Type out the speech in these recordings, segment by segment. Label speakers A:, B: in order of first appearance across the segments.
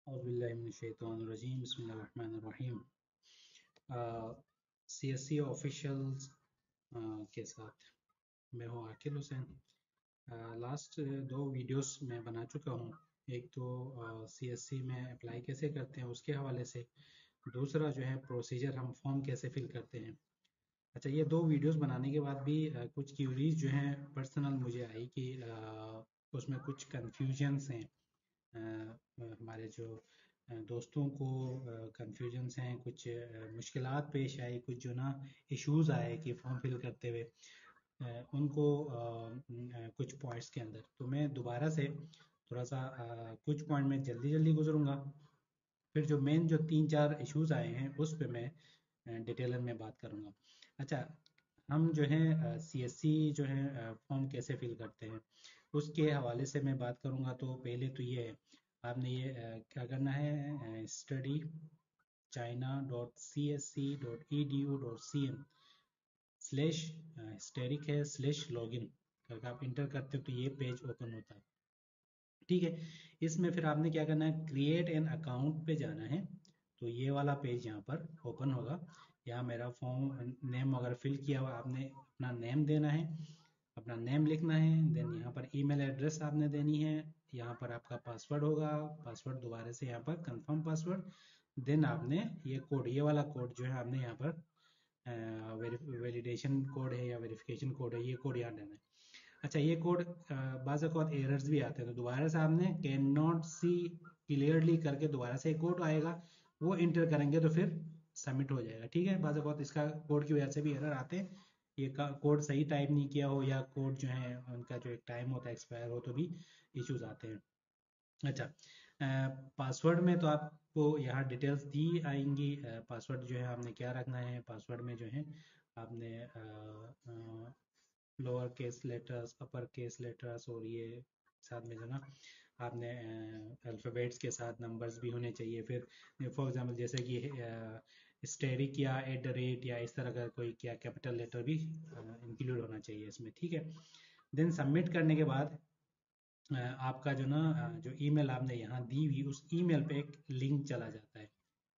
A: औज़ुबिल्लाहिमिनश्शैतानिर्रजीम बिस्मिल्लाहिर्रहमानिर्रहीम। CSC officials के साथ मैं हूँ आकिल हुसैन। लास्ट 2 वीडियोस मैं बना चुका हूँ। एक तो CSC में अप्लाई कैसे करते हैं उसके हवाले से, दूसरा जो है प्रोसीजर हम फॉर्म कैसे फिल करते हैं। अच्छा, ये 2 वीडियोस बनाने के बाद भी कुछ क्यूरीज जो हैं पर्सनल मुझे आई कि उसमें कुछ कन्फ्यूजन्स हैं। हमारे जो दोस्तों को कन्फ्यूजन्स हैं, कुछ मुश्किलात पेश आई, कुछ जो ना इश्यूज आए कि फॉर्म फिल करते हुए उनको कुछ पॉइंट्स के अंदर, तो मैं दोबारा से थोड़ा सा कुछ पॉइंट में जल्दी जल्दी गुजरूंगा, फिर जो मेन जो 3-4 इश्यूज आए हैं उस पे मैं डिटेल में बात करूंगा। अच्छा, हम जो है CSC जो है फॉर्म कैसे फिल करते हैं उसके हवाले से मैं बात करूंगा। तो पहले तो ये है, आपने ये क्या करना है, study china.cse.edu.cn/* है /login करके आप इंटर करते हो तो ये पेज ओपन होता है। ठीक है, इसमें फिर आपने क्या करना है, क्रिएट एन अकाउंट पे जाना है। तो ये वाला पेज यहाँ पर ओपन होगा। यहाँ मेरा फॉर्म नेम वगैरह फिल किया हुआ, आपने अपना नेम देना है, अपना नेम लिखना है। देन यहाँ पर ईमेल एड्रेस आपने देनी है। यहाँ पर आपका पासवर्ड होगा, पासवर्ड दोबारा से यहाँ पर कंफर्म पासवर्ड। देन आपने ये कोड, ये वाला कोड जो है आपने यहाँ पर वैलिडेशन कोड है या वेरिफिकेशन कोड है, ये कोड यहाँ देना है। अच्छा, ये कोड बाज़ औक़ात एरर्स भी आते हैं, तो दोबारा से आपने कैन नॉट सी क्लियरली करके दोबारा से एक कोड आएगा, वो इंटर करेंगे तो फिर सबमिट हो जाएगा। ठीक है, बाज़ औक़ात इसका कोड की वजह से भी एरर आते हैं, ये कोड सही टाइप नहीं किया हो या कोड जो है उनका जो एक टाइम होता है एक्सपायर हो तो भी इश्यूज आते हैं। अच्छा, पासवर्ड में तो आपको यहाँ डिटेल्स दी आएंगी। पासवर्ड जो है आपने क्या रखना है, पासवर्ड में जो है आपने lower case letters, upper case letters, और ये साथ में जो ना आपने अल्फ़ाबेट्स के साथ नंबर्स भी होने चाहिए। फिर फॉर एग्जांपल जैसे कि स्टेरिक या @ या इस तरह का कोई क्या कैपिटल लेटर भी इंक्लूड होना चाहिए इसमें। ठीक है, देन सबमिट करने के बाद आपका जो ना जो ईमेल आपने यहाँ दी हुई उस ईमेल पे एक लिंक चला जाता है,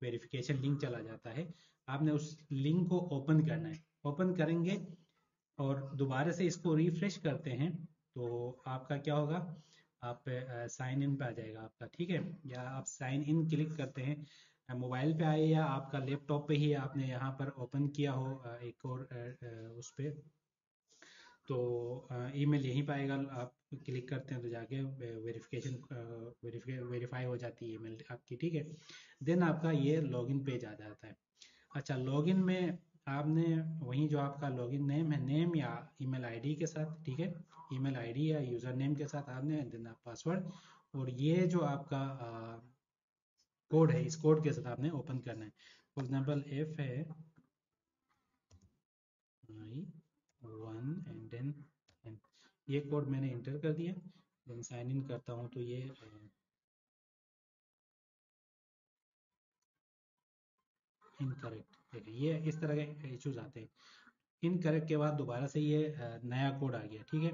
A: वेरिफिकेशन लिंक चला जाता है। आपने उस लिंक को ओपन करना है। ओपन करेंगे और दोबारा से इसको रिफ्रेश करते हैं तो आपका क्या होगा, आप साइन इन पे आ जाएगा आपका। ठीक है, या आप साइन इन क्लिक करते हैं, मोबाइल पे आए या आपका लैपटॉप पे ही आपने यहाँ पर ओपन किया हो एक और उस पे, तो ईमेल यहीं पे आएगा। आप क्लिक करते हैं तो जाके वेरीफाई हो जाती है ईमेल आपकी। ठीक है, देन आपका ये लॉगिन पेज आ जाता है। अच्छा, लॉगिन में आपने वहीं जो आपका लॉगिन नेम है, नेम या ईमेल आईडी के साथ, ठीक है, ईमेल आईडी या यूज़र नेम के साथ आपने देना पासवर्ड, और ये जो आपका कोड है, इस कोड के साथ आपने ओपन करना है। फॉर एग्जांपल F है I1 एंड देन ये कोड मैंने इंटर कर दिया। देन साइन इन करता हूँ तो ये इनकरेक्ट, देखिए ये इस तरह के इश्यूज आते हैं। इनकरेक्ट के बाद दोबारा से ये नया कोड आ गया। ठीक है,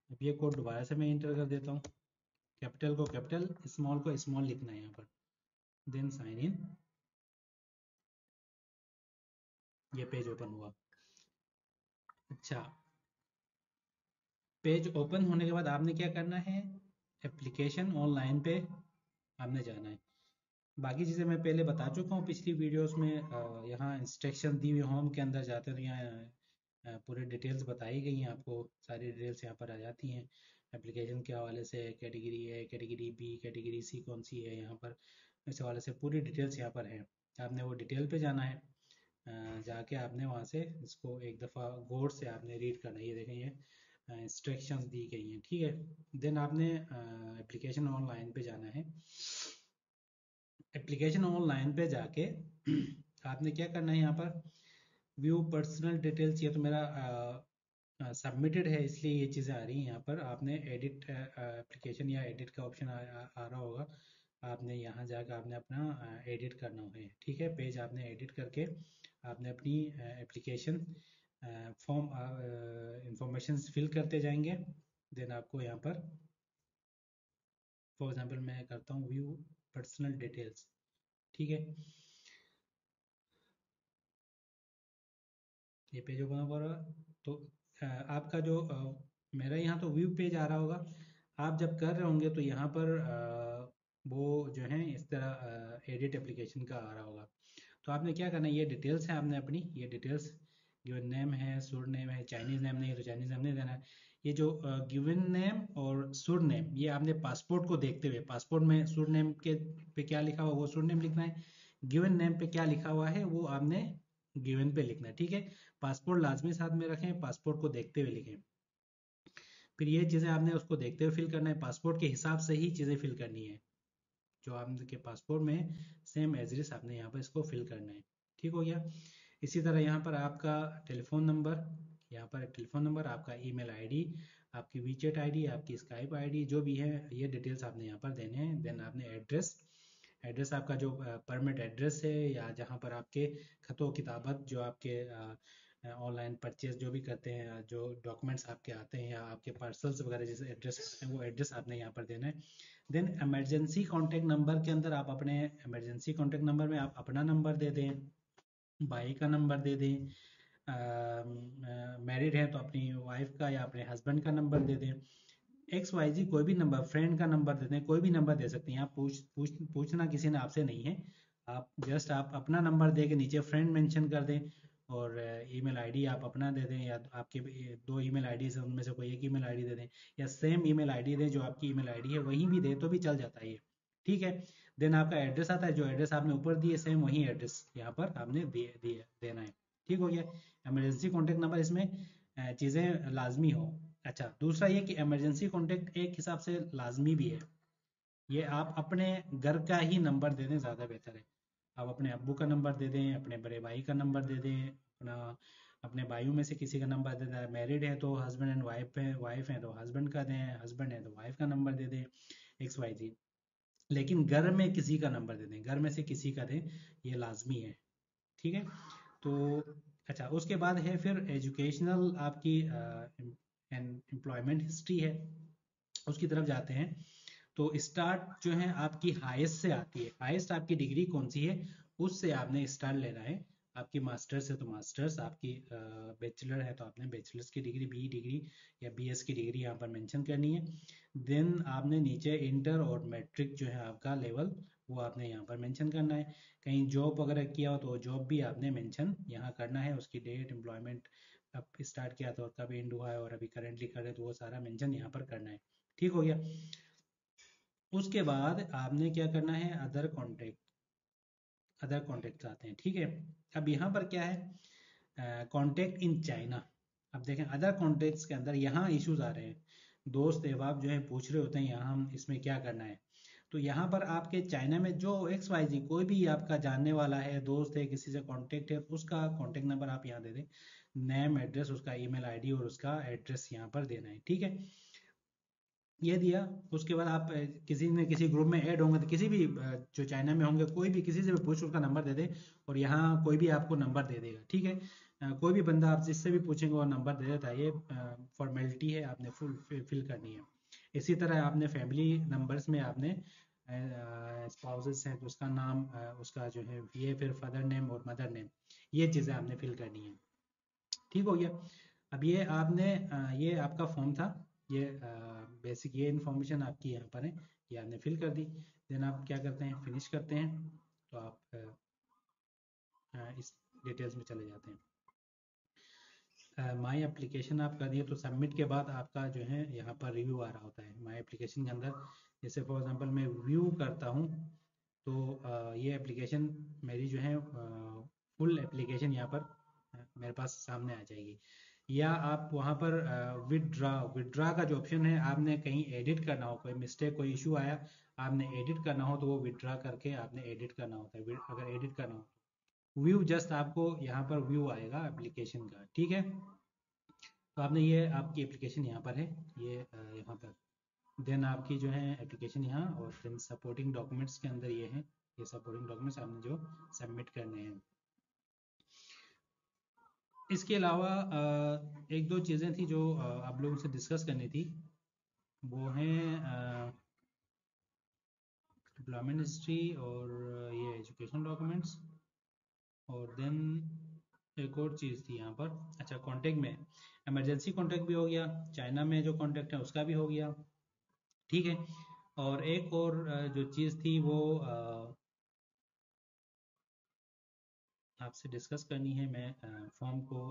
A: अब ये कोड दोबारा से मैं इंटर कर देता हूँ। कैपिटल को कैपिटल, स्मॉल को स्मॉल लिखना है यहाँ पर। देन साइन इन, ये पेज ओपन हुआ। अच्छा, पेज ओपन होने के बाद आपने क्या करना है, एप्लीकेशन ऑनलाइन पे आपने जाना है। बाकी चीज़ें मैं पहले बता चुका हूँ पिछली वीडियोस में। यहाँ इंस्ट्रक्शन दी हुई, होम के अंदर जाते हैं तो यहाँ पूरी डिटेल्स बताई गई हैं आपको, सारी डिटेल्स यहाँ पर आ जाती हैं एप्लीकेशन के हवाले से। Category A, category B, category C कौन सी है, यहाँ पर इस हवाले से पूरी डिटेल्स यहाँ पर हैं। आपने वो डिटेल पे जाना है, जाके आपने वहाँ से इसको एक दफ़ा गौर से आपने रीड करना है। ये देखें, ये इंस्ट्रक्शंस दी गई हैं। ठीक है, देन आपने एप्लीकेशन ऑनलाइन पे जाना है। एप्लीकेशन ऑनलाइन पे जाके आपने क्या करना है, यहाँ पर व्यू पर्सनल डिटेल्स, ये तो मेरा सबमिटेड है इसलिए ये चीज़ें आ रही हैं। यहाँ पर आपने एडिट एप्लीकेशन या एडिट का ऑप्शन आ रहा होगा, आपने यहाँ जाकर आपने अपना एडिट करना है। ठीक है, पेज आपने एडिट करके आपने अपनी एप्लीकेशन फॉर्म इंफॉर्मेशन फिल करते जाएंगे। देन आपको यहाँ पर फॉर एग्जांपल मैं करता हूँ व्यू पर्सनल डिटेल्स। ठीक है, ये पेज ओपन हो रहा है। तो आपका जो मेरा यहाँ तो व्यू पेज आ रहा होगा, आप जब कर रहे होंगे तो यहाँ पर वो जो है इस तरह एडिट एप्लीकेशन का आ रहा होगा। तो आपने क्या करना है, ये डिटेल्स है आपने अपनी, ये डिटेल्स गिवन नेम है, सुर नेम है, चाइनीज़ नेम नहीं है तो चाइनीज़ नेम नहीं देना है। ये जो गिवन नेम और सुर नेम, ये आपने पासपोर्ट को देखते हुए, पासपोर्ट में सुर नेम के पे क्या लिखा हुआ वो सुर नेम लिखना है, गिवन नेम पे क्या लिखा हुआ है वो आपने गिवन पे लिखना है। ठीक है, पासपोर्ट लाजमी साथ में रखें, पासपोर्ट को देखते हुए लिखें। फिर ये चीज़ें आपने उसको देखते हुए फिल करना है, पासपोर्ट के हिसाब से ही चीज़ें फिल करनी है, जो आपके पासपोर्ट में सेम एड्रेस आपने यहाँ पर इसको फिल करना है। ठीक हो गया। इसी तरह यहाँ पर आपका टेलीफोन नंबर, यहाँ पर टेलीफोन नंबर, आपका ईमेल आईडी, आपकी वीचैट आईडी, आपकी स्काइप आईडी, जो भी है ये डिटेल्स आपने यहाँ पर देने हैं। देन आपने एड्रेस, एड्रेस आपका जो परमिट एड्रेस है या जहाँ पर आपके खतो किताबत जो आपके ऑनलाइन परचेज जो भी करते हैं, जो डॉक्यूमेंट्स आपके आते हैं या आपके पार्सल्स वगैरह जैसे एड्रेस आते हैं वो एड्रेस आपने यहाँ पर देना है। देन इमरजेंसी कॉन्टैक्ट नंबर के अंदर आप अपने इमरजेंसी कॉन्टैक्ट नंबर में आप अपना नंबर दे दें, भाई का नंबर दे दें, मैरिड है तो अपनी वाइफ का या अपने हस्बैंड का नंबर दे दें, एक्स वाई जी कोई भी नंबर, फ्रेंड का नंबर दे दें, कोई भी नंबर दे सकते हैं आप। पूछना किसी ने आपसे नहीं है, आप जस्ट आप अपना नंबर दे के नीचे फ्रेंड मेंशन कर दें, और ईमेल आईडी आप अपना दे दें, या आपके दो ईमेल आईडी है उनमें से कोई एक ईमेल आईडी दे दें, या सेम ईमेल आईडी दें जो आपकी ईमेल आईडी है वहीं भी दे तो भी चल जाता है ये। ठीक है, देन आपका एड्रेस आता है, जो एड्रेस आपने ऊपर दिए सेम वही एड्रेस यहाँ पर आपने देना है। ठीक हो गया। इमरजेंसी कॉन्टैक्ट नंबर इसमें चीज़ें लाजमी हो। अच्छा, दूसरा ये कि इमरजेंसी कॉन्टैक्ट एक हिसाब से लाजमी भी है, ये आप अपने घर का ही नंबर दे दें, ज़्यादा बेहतर है। आप अपने अब्बू का नंबर दे दें, अपने बड़े भाई का नंबर दे दें, अपने भाइयों में से किसी का नंबर दे दें, मैरिड है तो हस्बैंड एंड वाइफ है तो हस्बैंड का दें, हस्बैंड है तो वाइफ का नंबर दे दें, एक्स वाई जी। लेकिन घर में किसी का नंबर दे दें, घर में से किसी का दें, ये लाजमी है। ठीक है, तो अच्छा उसके बाद है फिर एजुकेशनल आपकी एम्प्लॉयमेंट हिस्ट्री है, उसकी तरफ जाते हैं। तो स्टार्ट जो है आपकी हाईएस्ट से आती है, हाईएस्ट आपकी डिग्री कौन सी है उससे आपने स्टार्ट लेना है। आपकी मास्टर्स है तो मास्टर्स, आपकी बैचलर है तो आपने बैचलर्स की डिग्री, बी डिग्री या बीएस की डिग्री यहाँ पर मेंशन करनी है। देन आपने नीचे इंटर और मैट्रिक जो है आपका लेवल वो आपने यहाँ पर मेंशन करना है। कहीं जॉब वगैरह किया हो तो जॉब भी आपने मेंशन यहाँ करना है, उसकी डेट, एम्प्लॉयमेंट कब स्टार्ट किया था और कब एंड हुआ है और अभी करेंटली कर रहे हैं तो वो सारा मेंशन यहाँ पर करना है। ठीक हो गया। उसके बाद आपने क्या करना है, अदर कॉन्टेक्ट, अदर कॉन्टेक्ट आते हैं। ठीक है, अब यहाँ पर क्या है, कॉन्टेक्ट इन चाइना। अब देखें अदर कॉन्टेक्ट्स के अंदर यहाँ इश्यूज आ रहे हैं, दोस्त अहबाब जो है पूछ रहे होते हैं यहाँ हम इसमें क्या करना है। तो यहाँ पर आपके चाइना में जो एक्स वाई जी कोई भी आपका जानने वाला है, दोस्त है, किसी से कॉन्टेक्ट है, उसका कॉन्टेक्ट नंबर आप यहाँ दे दें, नेम, एड्रेस, उसका ईमेल आईडी और उसका एड्रेस यहाँ पर देना है। ठीक है, ये दिया। उसके बाद आप किसी न किसी ग्रुप में ऐड होंगे तो किसी भी जो चाइना में होंगे कोई भी किसी से भी पूछ उसका नंबर दे दे, और यहाँ कोई भी आपको नंबर दे देगा। ठीक है, कोई भी बंदा आप जिससे भी पूछेंगे वो नंबर दे देता है, ये फॉर्मेलिटी है, आपने फुल फिल करनी है। इसी तरह आपने फैमिली नंबर्स में आपने स्पाउसेस हैं तो उसका नाम, उसका जो है ये, फिर फादर नेम और मदर नेम, ये चीज़ें आपने फिल करनी है। ठीक हो गया। अब ये आपने ये आपका फॉर्म था, ये बेसिक ये इन्फॉर्मेशन आपकी यहाँ पर है, ये आपने फिल कर दी। देन आप क्या करते हैं, फिनिश करते हैं, तो आप इस डिटेल्स में चले जाते हैं। माई एप्लीकेशन आप कर दिए तो सबमिट के बाद आपका जो है यहाँ पर रिव्यू आ रहा होता है माई एप्लीकेशन के अंदर। जैसे फॉर एग्जांपल मैं व्यू करता हूँ तो ये एप्लीकेशन मेरी जो है फुल एप्लीकेशन यहाँ पर मेरे पास सामने आ जाएगी। या आप वहाँ पर विदड्रा, विदड्रा का जो ऑप्शन है, आपने कहीं एडिट करना हो, कोई मिस्टेक, कोई इशू आया, आपने एडिट करना हो तो वो विदड्रा करके आपने एडिट करना होता है। अगर एडिट करना हो व्यू, जस्ट आपको यहाँ पर व्यू आएगा एप्लीकेशन का। ठीक है, तो आपने ये आपकी एप्लीकेशन यहाँ पर है, ये यहाँ पर। देन आपकी जो है एप्लीकेशन यहाँ, और देन सपोर्टिंग डॉक्यूमेंट्स के अंदर ये हैं, ये सपोर्टिंग डॉक्यूमेंट्स आपने जो सबमिट करने हैं। इसके अलावा एक दो चीज़ें थी जो आप लोगों से डिस्कस करनी थी, वो हैं एम्प्लॉयमेंट हिस्ट्री और ये एजुकेशन डॉक्यूमेंट्स, और देन एक और चीज़ थी यहाँ पर, अच्छा कॉन्टेक्ट में इमरजेंसी कॉन्टेक्ट भी हो गया, चाइना में जो कॉन्टेक्ट है उसका भी हो गया, ठीक है। और एक और जो चीज़ थी वो आपसे डिस्कस करनी है, मैं फॉर्म को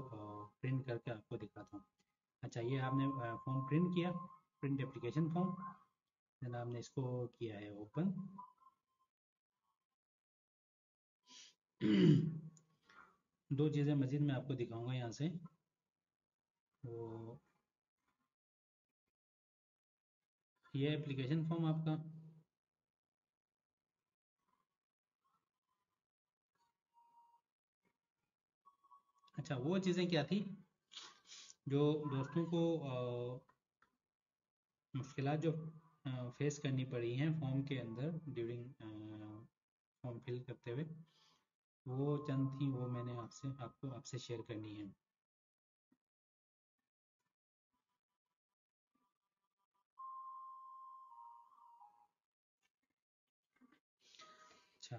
A: प्रिंट करके आपको दिखाता हूँ। अच्छा ये आपने फॉर्म प्रिंट किया, प्रिंट एप्लीकेशन फॉर्म, देन आपने इसको किया है ओपन। दो चीज़ें मज़ीद मैं आपको दिखाऊंगा यहाँ से, वो ये एप्लीकेशन फॉर्म आपका, अच्छा वो चीज़ें क्या थी जो दोस्तों को मुश्किलात जो फेस करनी पड़ी हैं फॉर्म के अंदर ड्यूरिंग फॉर्म फिल करते हुए, वो चंद थी, वो मैंने आपसे शेयर करनी है। अच्छा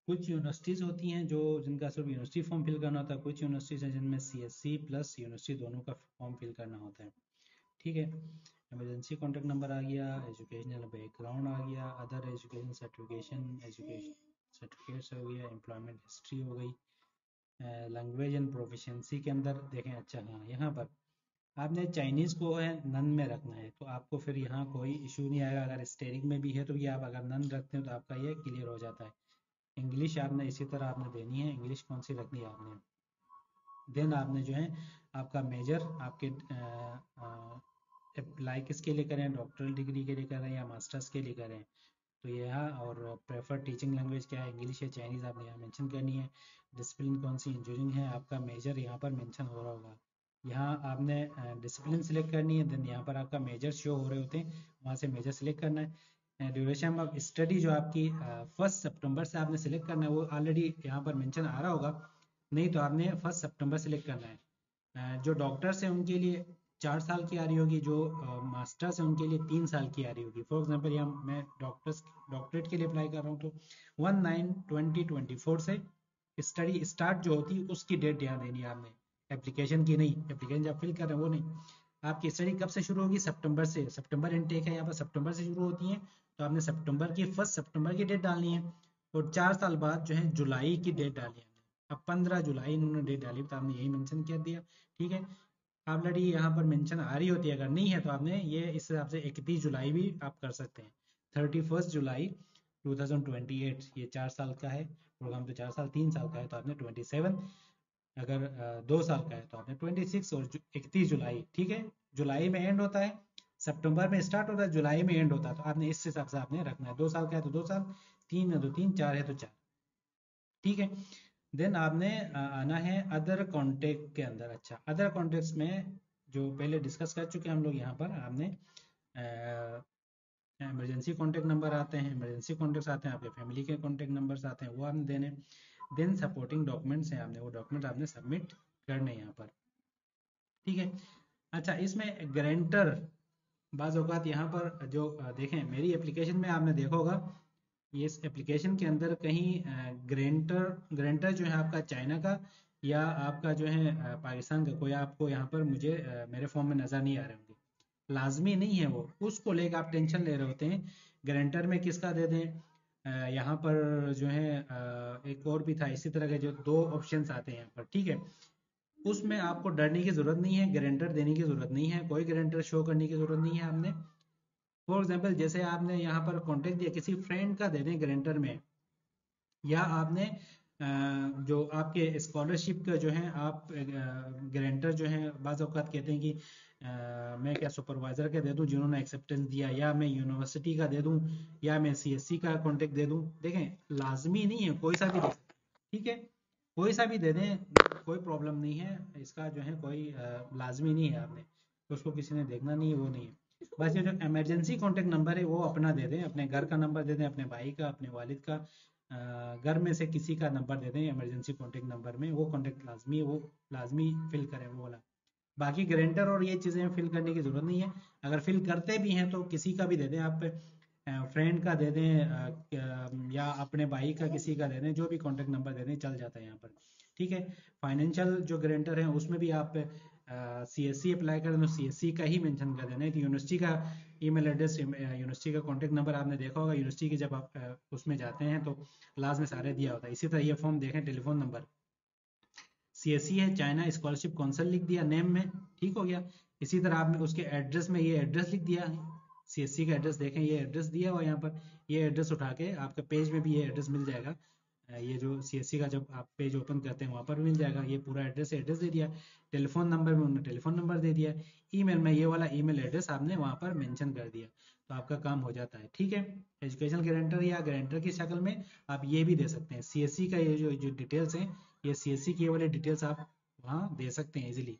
A: कुछ यूनिवर्सिटीज़ होती हैं जो जिनका सिर्फ यूनिवर्सिटी फॉर्म फिल करना होता है, कुछ यूनिवर्सिटीज़ हैं जिनमें सीएससी प्लस यूनिवर्सिटी दोनों का फॉर्म फिल करना होता है, ठीक है। इमरजेंसी कॉन्टैक्ट नंबर आ गया, एजुकेशनल बैकग्राउंड आ गया, अदर एजुकेशन एजुकेशन सर्टिफिकेट्स हो गया, एम्प्लॉयमेंट हिस्ट्री हो गई, लैंग्वेज एंड प्रोफिशिएंसी के अंदर देखें, अच्छा हाँ यहाँ पर आपने चाइनीज़ को है नन में रखना है, तो आपको फिर यहाँ कोई इशू नहीं आएगा। अगर स्टेरिंग में भी है तो ये आप अगर नन रखते हैं तो आपका ये क्लियर हो जाता है। इंग्लिश आपने इसी तरह आपने देनी है, इंग्लिश कौन सी रखनी है आपने, देन आपने जो है आपका मेजर आपके अप्लाई किसके लिए करें, डॉक्टरल डिग्री के लिए करें या मास्टर्स के लिए करें, तो ये यहाँ, और प्रेफर टीचिंग लैंग्वेज क्या है, इंग्लिश या चाइनीज़ आपने यहाँ मेंशन करनी है। डिसिप्लिन कौन सी इंजीनियरिंग है, आपका मेजर यहाँ पर मेंशन हो रहा होगा, यहाँ आपने डिसिप्लिन सिलेक्ट करनी है, देन यहाँ पर आपका मेजर शो हो रहे होते हैं, वहाँ से मेजर सिलेक्ट करना है। ड्यूरेशन ऑफ स्टडी जो आपकी 1 सितंबर से आपने सिलेक्ट करना है, वो ऑलरेडी यहाँ पर मेंशन आ रहा होगा, नहीं तो आपने 1 सितंबर सिलेक्ट करना है। जो डॉक्टर्स हैं उनके लिए 4 साल की आ रही होगी, जो मास्टर्स हैं उनके लिए 3 साल की आ रही होगी। फॉर एग्जांपल यहाँ मैं डॉक्टरेट के लिए अप्लाई कर रहा हूँ, तो 1/9/2024 से स्टडी स्टार्ट जो होती है उसकी डेट यहाँ देनी है आपने, एप्लीकेशन की नहीं, एप्लीकेशन जब फिल कर रहे हैं वो नहीं। आपकी स्टडी कब से शुरू होगी, सितंबर से, सितंबर इनटेक है यहाँ पर, सितंबर से शुरू होती है, तो आपने सितंबर की 1 सितंबर की डेट डालनी है, और 4 साल बाद जो है जुलाई की डेट डालनी है। अब 15 जुलाई इन्होंने डेट डाली, तो आपने यही मेंशन कर दिया, ठीक है। ऑलरेडी यहाँ पर मेंशन आ रही होती है, अगर नहीं है तो आपने ये इस हिसाब से 31 जुलाई भी आप कर सकते हैं, 31 जुलाई 2028, ये 4 साल का है प्रोग्राम, तो 4 साल, 3 साल का है तो आपने 27, अगर 2 साल का है तो आपने 26, और 31 जुलाई, ठीक है। जुलाई में एंड होता है, सितंबर में स्टार्ट होता है, जुलाई में एंड होता है, तो आपने इस हिसाब से आपने रखना है, 2 साल का है तो 2 साल, 3 है तो 3, 4 है तो 4, ठीक है। देन आपने आना है अदर कॉन्टेक्ट के अंदर। अच्छा अदर कॉन्टेक्ट्स में जो पहले डिस्कस कर चुके हैं हम लोग, यहाँ पर आपने इमरजेंसी कॉन्टेक्ट नंबर आते हैं, इमरजेंसी कॉन्टेक्ट्स आते हैं, आपके फैमिली के कॉन्टेक्ट नंबर्स आते हैं, वो आपने देने। देन सपोर्टिंग डॉक्यूमेंट्स हैं, आपने वो डॉक्यूमेंट आपने सबमिट करने हैं यहाँ पर, ठीक है। अच्छा इसमें गारंटर बाज़ औक़ात यहाँ पर जो देखें मेरी एप्लीकेशन में आपने देखा होगा, ये इस एप्लीकेशन के अंदर कहीं ग्रेंटर जो है आपका चाइना का या आपका जो है पाकिस्तान का, कोई आपको यहाँ पर मुझे मेरे फॉर्म में नज़र नहीं आ रहे होंगे, लाजमी नहीं है वो, उसको लेकर आप टेंशन ले रहे होते हैं गारंटर में किसका दे दें। यहाँ पर जो है एक और भी था इसी तरह के, जो 2 ऑप्शंस आते हैं यहाँ पर, ठीक है। उसमें आपको डरने की ज़रूरत नहीं है, गारंटर देने की ज़रूरत नहीं है, कोई गारंटर शो करने की ज़रूरत नहीं है आपने। फॉर एग्जांपल जैसे आपने यहाँ पर कॉन्टेक्ट दिया, किसी फ्रेंड का दे दें गारंटर में, या आपने जो आपके स्कॉलरशिप का जो है आप गारंटर जो है बाज़ औक़ात कहते हैं कि मैं क्या सुपरवाइज़र का दे दूं जिन्होंने एक्सेप्टेंस दिया, या मैं यूनिवर्सिटी का दे दूं, या मैं सीएससी का कॉन्टेक्ट दे दूं, देखें लाजमी नहीं है, कोई सा भी दे, ठीक है, कोई सा भी दे दें, कोई प्रॉब्लम नहीं है, इसका जो है कोई लाजमी नहीं है आपने, तो उसको किसी ने देखना नहीं है, वो नहीं है। बस ये जो इमरजेंसी कॉन्टेक्ट नंबर है वो अपना दे दें, अपने घर का नंबर दे दें, अपने भाई का, अपने वालिद का, घर में से किसी का नंबर दे दें इमरजेंसी कॉन्टेक्ट नंबर में, वो कॉन्टेक्ट लाजमी है, वो लाजमी फिल करें वो वाला, बाकी गारंटर और ये चीज़ें फिल करने की ज़रूरत नहीं है। अगर फिल करते भी हैं तो किसी का भी दे दें आप, फ्रेंड का दे दें, या अपने भाई का किसी का दे दें, जो भी कॉन्टैक्ट नंबर दे दें चल जाता है यहाँ पर। ठीक है। फाइनेंशियल जो गारंटर है उसमें भी आप CSC अप्लाई करें तो CSC का ही मेंशन कर देना है कि यूनिवर्सिटी का ईमेल एड्रेस, यूनिवर्सिटी का कॉन्टैक्ट नंबर आपने देखा होगा यूनिवर्सिटी की, जब आप उसमें जाते हैं तो लास्ट में सारे दिया होता है। इसी तरह ये फॉर्म देखें, टेलीफोन नंबर CSC है, चाइना स्कॉलरशिप काउंसिल लिख दिया नेम में, ठीक हो गया। इसी तरह आपने उसके एड्रेस में ये एड्रेस लिख दिया है, CSC का एड्रेस देखें, ये एड्रेस दिया हुआ है यहाँ पर, ये एड्रेस उठा के आपके पेज में भी ये एड्रेस मिल जाएगा। ये जो CSC का जब आप पेज ओपन करते हैं वहाँ पर मिल जाएगा, ये पूरा एड्रेस दे दिया। टेलीफोन नंबर में उन्होंने टेलीफोन नंबर दे दिया। ईमेल में ये वाला ईमेल एड्रेस आपने वहाँ पर मेंशन कर दिया, तो आपका काम हो जाता है। ठीक है। एजुकेशन गारंटर या गारंटर की शक्ल में आप ये भी दे सकते हैं। CSC का ये जो जो डिटेल्स हैं, ये CSC की ये वाली डिटेल्स आप वहाँ दे सकते हैं इजीली।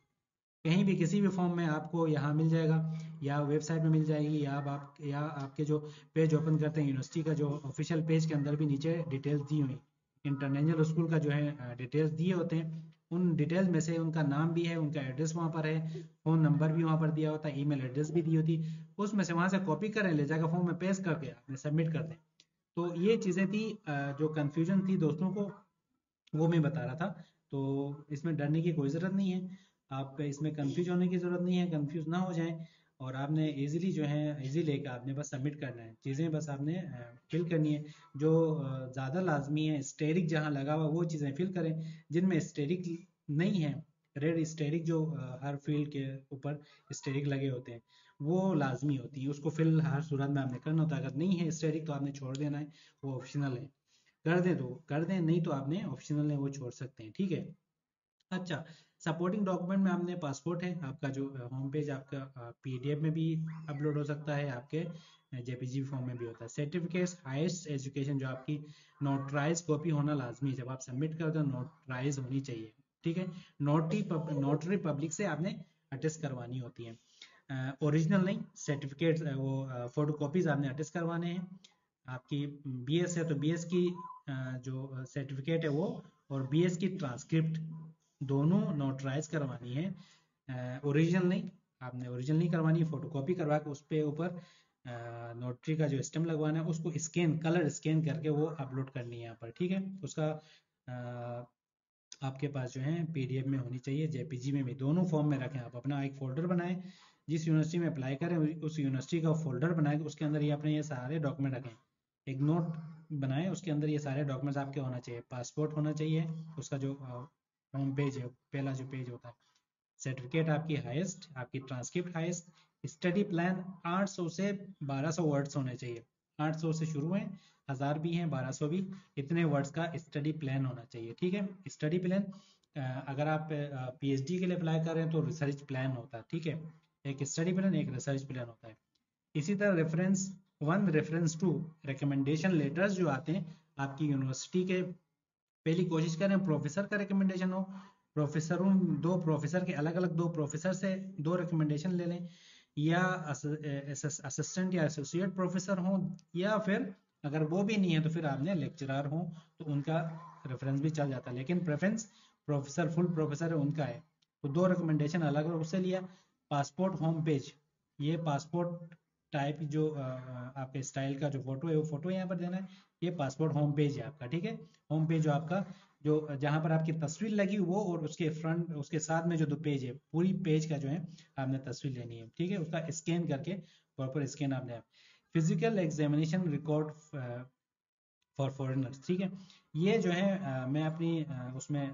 A: कहीं भी किसी भी फॉर्म में आपको यहाँ मिल जाएगा, या वेबसाइट में मिल जाएगी, या आपके जो पेज ओपन करते हैं यूनिवर्सिटी का जो ऑफिशियल पेज के अंदर भी नीचे डिटेल्स दी हुई, इंटरनेशनल स्कूल का जो है डिटेल्स दिए होते हैं, उन डिटेल्स में से उनका नाम भी है, उनका एड्रेस वहाँ पर है, फ़ोन नंबर भी वहाँ पर दिया होता है, ईमेल एड्रेस भी दी होती, उसमें से वहाँ से कॉपी करें, ले जाकर फॉर्म में पेस्ट करके आपने सबमिट कर दें। तो ये चीज़ें थी, जो कन्फ्यूजन थी दोस्तों को, वो मैं बता रहा था। तो इसमें डरने की कोई ज़रूरत नहीं है, आप इसमें कंफ्यूज होने की ज़रूरत नहीं है, कंफ्यूज ना हो जाएं, और आपने इजीली जो है इजी लेकर आपने बस सबमिट करना है, चीज़ें बस आपने फिल करनी है। जो ज़्यादा लाजमी है, स्टेरिक जहाँ लगा हुआ वो चीज़ें फिल करें, जिनमें स्टेरिक नहीं है, रेड स्टेरिक जो हर फील्ड के ऊपर स्टेरिक लगे होते हैं वो लाजमी होती है, उसको फिल हर सूरत में आपने करना होता है। अगर नहीं है स्टेरिक तो आपने छोड़ देना है, वो ऑप्शनल है। कर दें तो कर दें, नहीं तो आपने ऑप्शनल है वो छोड़ सकते हैं। ठीक है। अच्छा, सपोर्टिंग डॉक्यूमेंट में आपने पासपोर्ट है आपका, जो होम पेज आपका PDF में भी अपलोड हो सकता है, आपके JPG फॉर्म में भी होता है। सर्टिफिकेट्स, हाईएस्ट एजुकेशन जो आपकी नोटराइज कॉपी होना लाजमी है, जब आप सबमिट करते हो नोटराइज होनी चाहिए। ठीक है। नोटरी पब्लिक से आपने अटेस्ट करवानी होती है, ओरिजिनल नहीं, सर्टिफिकेट वो फोटो कॉपीज आपने अटेस्ट करवाने हैं। आपकी BS है तो BS की जो सर्टिफिकेट है वो, और BS की ट्रांसक्रिप्ट दोनों नोटराइज करवानी है, ओरिजिनल नहीं, आपने ओरिजिनल नहीं करवानी है, फोटोकॉपी करवा के उस पे ऊपर नोटरी का जो स्टैम्प लगवाना है उसको स्कैन, कलर स्कैन करके वो अपलोड करनी है यहाँ पर। ठीक है। उसका आपके पास जो है PDF में होनी चाहिए, JPG में भी, दोनों फॉर्म में रखें। आप अपना एक फोल्डर बनाएं, जिस यूनिवर्सिटी में अप्लाई करें उस यूनिवर्सिटी का फोल्डर बनाएं, उसके अंदर ये अपने ये सारे डॉक्यूमेंट रखें। एक नोट बनाएं, उसके अंदर ये सारे डॉक्यूमेंट्स आपके होना चाहिए। पासपोर्ट होना चाहिए, उसका जो होम पेज है, पहला जो पेज होता है, सर्टिफिकेट आपकी हाईएस्ट, आपकी ट्रांसक्रिप्ट हाईएस्ट, स्टडी प्लान 800 से 1200 वर्ड्स होने चाहिए। 800 से शुरू है, 1000 भी हैं, 1200 भी, इतने वर्ड्स का स्टडी प्लान होना चाहिए। ठीक है। स्टडी प्लान, अगर आप PhD के लिए अप्लाई कर रहे हैं तो रिसर्च प्लान होता है। ठीक है। एक स्टडी प्लान, एक रिसर्च प्लान होता है। इसी तरह रेफरेंस 1, रेफरेंस 2, रिकमेंडेशन लेटर्स जो आते हैं आपकी यूनिवर्सिटी के, पहली कोशिश करें प्रोफेसर का रिकमेंडेशन हो, प्रोफेसरों, दो प्रोफेसर के अलग अलग, दो प्रोफेसर से दो रिकमेंडेशन ले लें, या असिस्टेंट या एसोसिएट प्रोफेसर हो, या फिर अगर वो भी नहीं है तो फिर आपने लेक्चरर हो तो उनका रेफरेंस भी चल जाता है, लेकिन प्रेफरेंस प्रोफेसर, फुल प्रोफेसर है उनका है। तो दो रिकमेंडेशन अलग अलग उससे लिया। पासपोर्ट होम पेज, ये पासपोर्ट टाइप जो आपके स्टाइल का जो फोटो है वो फोटो यहाँ पर देना है, ये पासपोर्ट होम पेज है आपका। ठीक है। होम पेज जो आपका, जो जहाँ पर आपकी तस्वीर लगी वो, और उसके फ्रंट, उसके साथ में जो दो पेज है, पूरी पेज का जो है आपने तस्वीर लेनी है। ठीक है। उसका स्कैन करके, प्रॉपर स्कैन आपने, physical examination record for foreigners. ठीक है। ये जो है मैं अपनी उसमें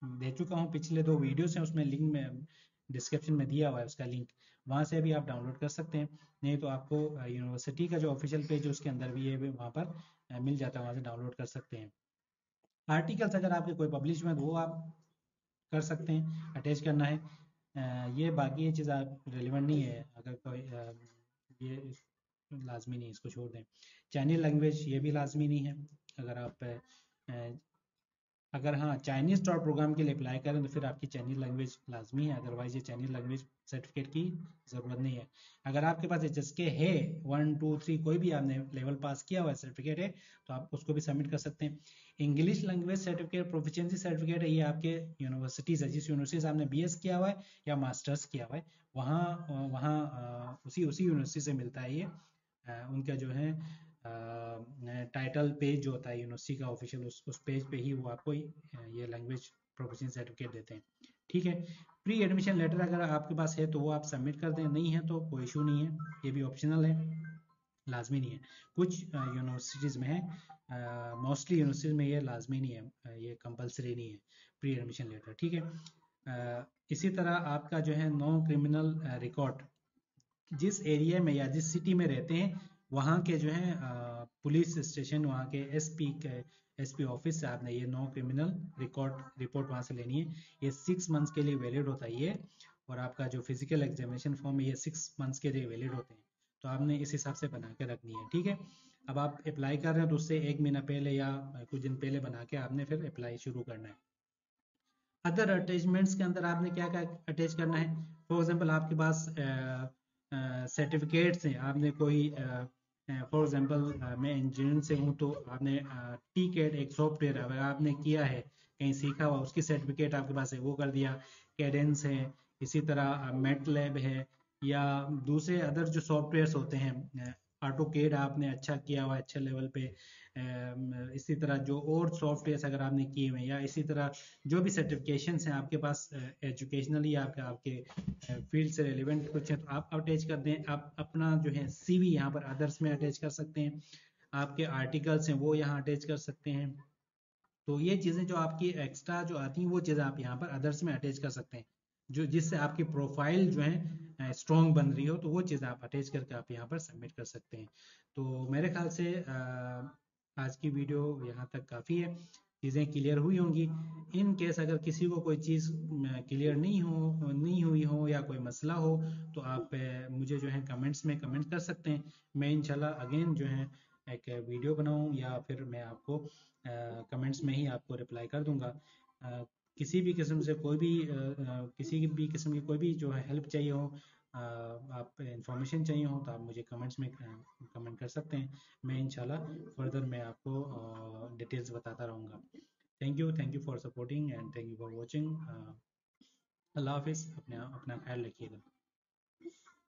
A: दे चुका हूँ, पिछले 2 वीडियोस हैं उसमें, लिंक में डिस्क्रिप्शन में दिया हुआ है उसका लिंक, वहाँ से भी आप डाउनलोड कर सकते हैं। नहीं तो आपको यूनिवर्सिटी का जो ऑफिशियल पेज है उसके अंदर भी ये भी वहाँ पर मिल जाता है, वहाँ से डाउनलोड कर सकते हैं। आर्टिकल्स अगर आपके कोई पब्लिश में तो वो आप कर सकते हैं, अटैच करना है। ये बाकी ये चीज़ आप रिलेवेंट नहीं है, अगर कोई ये लाजमी नहीं है, इसको छोड़ दें। चाइनीज लैंग्वेज ये भी लाजमी नहीं है, अगर आप अगर हाँ चाइनीज़ डॉट प्रोग्राम के लिए अप्लाई करें तो फिर आपकी चाइनीज़ लैंग्वेज लाजमी है, अदरवाइज ये चाइनीज़ लैंग्वेज सर्टिफिकेट की ज़रूरत नहीं है। अगर आपके पास HSK है 1 2 3 कोई भी आपने लेवल पास किया हुआ सर्टिफिकेट है तो आप उसको भी सबमिट कर सकते हैं। English language certificate proficiency certificate है, ये आपके यूनिवर्सिटीज़ है, जिस यूनिवर्सिटी से आपने BS किया हुआ है या मास्टर्स किया हुआ है वहाँ उसी उसी यूनिवर्सिटी से मिलता है ये। उनका जो है टाइटल पेज जो होता है यूनिवर्सिटी का ऑफिशियल उस पेज पे ही वो आपको ये लैंग्वेज प्रोफिशिएंसी सर्टिफिकेट देते हैं। ठीक है, प्री एडमिशन लेटर अगर आपके पास है तो वो आप सबमिट कर दें, नहीं है तो कोई इशू नहीं है, ये भी ऑप्शनल है, लाजमी नहीं है। कुछ यूनिवर्सिटीज़ में है, मोस्टली यूनिवर्सिटीज़ में ये लाजमी नहीं है, ये कंपलसरी नहीं है प्री एडमिशन लेटर। ठीक है, इसी तरह आपका जो है नो क्रिमिनल रिकॉर्ड, जिस एरिया में या जिस सिटी में रहते हैं वहाँ के जो है पुलिस स्टेशन, वहाँ के एसपी ऑफिस से आपने ये नो क्रिमिनल रिपोर्ट वहाँ से लेनी है। ये 6 मंथ्स के लिए वैलिड होता है ये, और आपका जो फिजिकल एग्जामिनेशन फॉर्म है ये 6 मंथ्स के लिए वैलिड होते हैं, तो आपने इस हिसाब से बना के रखनी है। ठीक है, अब आप अप्लाई कर रहे हैं तो उससे 1 महीना पहले या कुछ दिन पहले बना के आपने फिर अप्लाई शुरू करना है। अदर अटैचमेंट्स के अंदर आपने क्या क्या अटैच करना है, फॉर एग्जांपल आपके पास सर्टिफिकेट्स हैं, आपने कोई फॉर एग्जांपल मैं इंजीनियरिंग से हूँ तो आपने TCAT एक सॉफ्टवेयर अगर आपने किया है कहीं सीखा हुआ उसकी सर्टिफिकेट आपके पास है वो कर दिया। कैडेंस है, इसी तरह मैटलैब है, या दूसरे अदर जो सॉफ्टवेयर्स होते हैं, ऑटोकेड आपने अच्छा किया हुआ अच्छे लेवल पे, इसी तरह जो और सॉफ्टवेयर्स अगर आपने किए हुए हैं, या इसी तरह जो भी सर्टिफिकेशंस हैं आपके पास एजुकेशनली आपके फील्ड से रिलेवेंट कुछ है तो आप अटैच कर दें। आप अपना जो है CV यहाँ पर अदर्स में अटैच कर सकते हैं, आपके आर्टिकल्स हैं वो यहाँ अटैच कर सकते हैं। तो ये चीज़ें जो आपकी एक्स्ट्रा जो आती हैं वो चीज़ें आप यहाँ पर अदर्स में अटैच कर सकते हैं, जो जिससे आपकी प्रोफाइल जो है स्ट्रॉन्ग बन रही हो, तो वो चीज़ें आप अटैच करके आप यहाँ पर सबमिट कर सकते हैं। तो मेरे ख्याल से आज की वीडियो यहाँ तक काफ़ी है, चीज़ें क्लियर हुई होंगी। इन केस अगर किसी को कोई चीज़ क्लियर नहीं हुई हो या कोई मसला हो तो आप मुझे जो है कमेंट्स में कमेंट कर सकते हैं। मैं इंशाल्लाह अगेन जो है एक वीडियो बनाऊं या फिर मैं आपको कमेंट्स में ही आपको रिप्लाई कर दूंगा। अ, किसी भी किस्म से कोई भी किसी भी किस्म की कोई भी जो है हेल्प चाहिए हो, आप इंफॉर्मेशन चाहिए हो तो आप मुझे कमेंट्स में कमेंट कर सकते हैं। मैं इंशाल्लाह फर्दर मैं आपको डिटेल्स बताता रहूँगा। Thank you for supporting and thank you for watching. अल्लाह हाफिज़, अपना ख्याल रखिएगा।